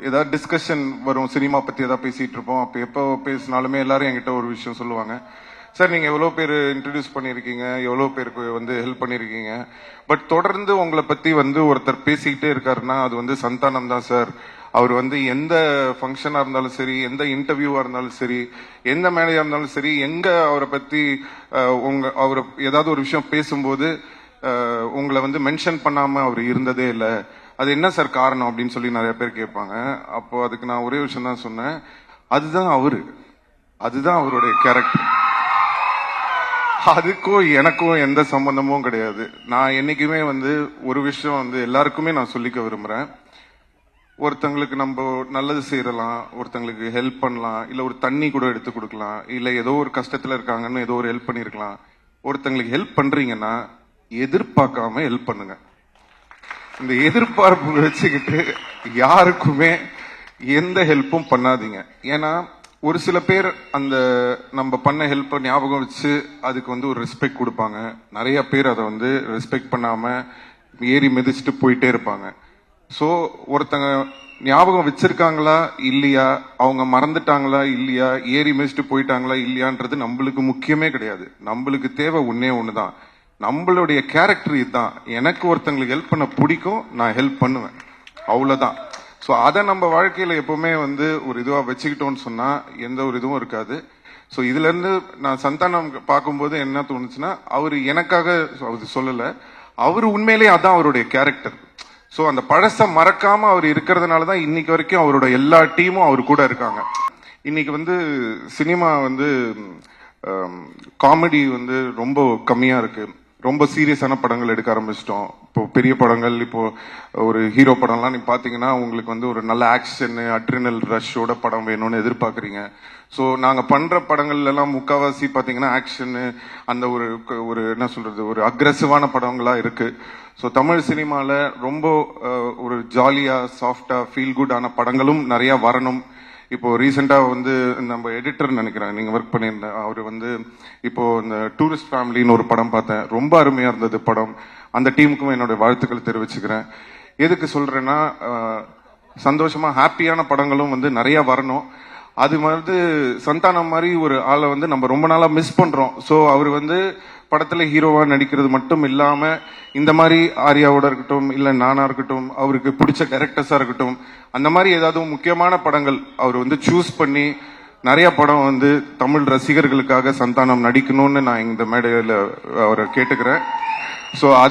ஏதாவது டிஸ்கஷன் வரும், சினிமா பத்தி ஏதாவது பேசிட்டு இருப்போம். அப்ப எப்போ பேசினாலுமே எல்லாரும் என்கிட்ட ஒரு விஷயம் சொல்லுவாங்க, சார் நீங்க எவ்வளவு பேர் இன்ட்ரடியூஸ் பண்ணிருக்கீங்க, எவ்வளவு பேருக்கு வந்து ஹெல்ப் பண்ணிருக்கீங்க, பட் தொடர்ந்து உங்களை பத்தி வந்து ஒருத்தர் பேசிக்கிட்டே இருக்காருன்னா அது வந்து சந்தானம் தான் சார். அவர் வந்து எந்த ஃபங்க்ஷனா இருந்தாலும் சரி, எந்த இன்டர்வியூவா இருந்தாலும் சரி, எந்த மேடையா இருந்தாலும் சரி, எங்க அவரை பத்தி அவர் ஏதாவது ஒரு விஷயம் பேசும்போது உங்களை வந்து மென்ஷன் பண்ணாம அவர் இருந்ததே இல்லை. அது என்ன சார் காரணம் அப்படின்னு சொல்லி நிறைய பேர் கேட்பாங்க. அப்போ அதுக்கு நான் ஒரே விஷயம் தான் சொன்னேன், அதுதான் அதுதான் அவருடைய கேரக்டர். அதுக்கும் எனக்கும் எந்த சம்பந்தமும் கிடையாது. நான் என்னைக்குமே வந்து ஒரு விஷயம் வந்து எல்லாருக்குமே நான் சொல்லிக்க விரும்புறேன். ஒருத்தங்களுக்கு நம்ம நல்லது செய்யலாம், ஒருத்தங்களுக்கு ஹெல்ப் பண்ணலாம், இல்ல ஒரு தண்ணி கூட எடுத்து கொடுக்கலாம், இல்ல ஏதோ ஒரு கஷ்டத்துல இருக்காங்கன்னு ஏதோ ஒரு ஹெல்ப் பண்ணிருக்கலாம். ஒருத்தங்களுக்கு ஹெல்ப் பண்றீங்கன்னா எதிர்பார்க்காம ஹெல்ப் பண்ணுங்க. இந்த எதிர்பார்ப்பு வச்சுக்கிட்டு யாருக்குமே எந்த ஹெல்ப்பும் பண்ணாதீங்க. ஏன்னா ஒரு சில பேர் அந்த நம்ம பண்ண ஹெல்ப் ஞாபகம் வச்சு அதுக்கு வந்து ஒரு ரெஸ்பெக்ட் கொடுப்பாங்க. நிறைய பேர் அதை வந்து ரெஸ்பெக்ட் பண்ணாம ஏறி மிதிச்சுட்டு போயிட்டே இருப்பாங்க. சோ ஒருத்தங்க ஞாபகம் வச்சிருக்காங்களா இல்லையா, அவங்க மறந்துட்டாங்களா இல்லையா, ஏறி மிதிச்சுட்டு போயிட்டாங்களா இல்லையான்றது நம்மளுக்கு முக்கியமே கிடையாது. நம்மளுக்கு தேவை ஒன்னே ஒண்ணுதான், நம்மளுடைய கேரக்டர் இதுதான். எனக்கு ஒருத்தங்களுக்கு ஹெல்ப் பண்ண பிடிக்கும், நான் ஹெல்ப் பண்ணுவேன், அவ்வளவுதான். ஸோ அதை நம்ம வாழ்க்கையில எப்பவுமே வந்து ஒரு இதுவா வச்சுக்கிட்டோம்னு சொன்னா எந்த ஒரு இதுவும் இருக்காது. ஸோ இதுல இருந்து நான் சந்தானம் பார்க்கும்போது என்ன தோணுச்சுன்னா, அவரு எனக்காக அது சொல்லல, அவரு உண்மையிலேயே அதான் அவருடைய கேரக்டர். ஸோ அந்த பழச மறக்காம அவர் இருக்கிறதுனாலதான் இன்னைக்கு வரைக்கும் அவரோட எல்லா டீமும் அவர் கூட இருக்காங்க. இன்னைக்கு வந்து சினிமா வந்து காமெடி வந்து ரொம்ப கம்மியா இருக்கு. ரொம்ப சீரியஸான படங்கள் எடுக்க ஆரம்பிச்சிட்டோம். இப்போ பெரிய படங்கள், இப்போ ஒரு ஹீரோ படம்லாம் நீங்க பாத்தீங்கன்னா உங்களுக்கு வந்து ஒரு நல்ல ஆக்ஷன் அட்ரினல் ரஷ்ஷோட படம் வேணும்னு எதிர்பார்க்குறீங்க. ஸோ நாங்க பண்ற படங்கள்ல எல்லாம் முக்காவாசி பாத்தீங்கன்னா ஆக்ஷனு, அந்த ஒரு என்ன சொல்றது, ஒரு அக்ரெசிவான படங்களா இருக்கு. ஸோ தமிழ் சினிமால ரொம்ப ஒரு ஜாலியா சாஃப்டா ஃபீல் குட் ஆன படங்களும் நிறைய வரணும். இப்போ ரீசெண்டா வந்து நம்ம எடிட்டர் நினைக்கிறேன் நீங்க ஒர்க் பண்ணியிருந்த அவர் வந்து இப்போ இந்த டூரிஸ்ட் ஃபேமிலின்னு ஒரு படம் பார்த்தேன், ரொம்ப அருமையா இருந்தது படம். அந்த டீமுக்கும் என்னோட வாழ்த்துக்கள் தெரிவிச்சுக்கிறேன். எதுக்கு சொல்றேன்னா, சந்தோஷமா ஹாப்பியான படங்களும் வந்து நிறைய வரணும். அது வந்து சந்தானம் மாதிரி ஒரு ஆளை வந்து நம்ம ரொம்ப நாளா மிஸ் பண்றோம். ஸோ அவர் வந்து படத்துல ஹீரோவா நடிக்கிறது மட்டும் இல்லாம இந்த மாதிரி ஆர்யாவோட இருக்கட்டும், இல்ல நானா இருக்கட்டும், அவருக்கு பிடிச்ச கேரக்டர்ஸா இருக்கட்டும், அந்த மாதிரி ஏதாவது முக்கியமான படங்கள் அவர் வந்து சூஸ் பண்ணி நிறைய படம் வந்து தமிழ் ரசிகர்களுக்காக சந்தானம் நடிக்கணும்னு நான் இந்த மேடையில அவரை கேட்டுக்கிறேன். ஸோ அது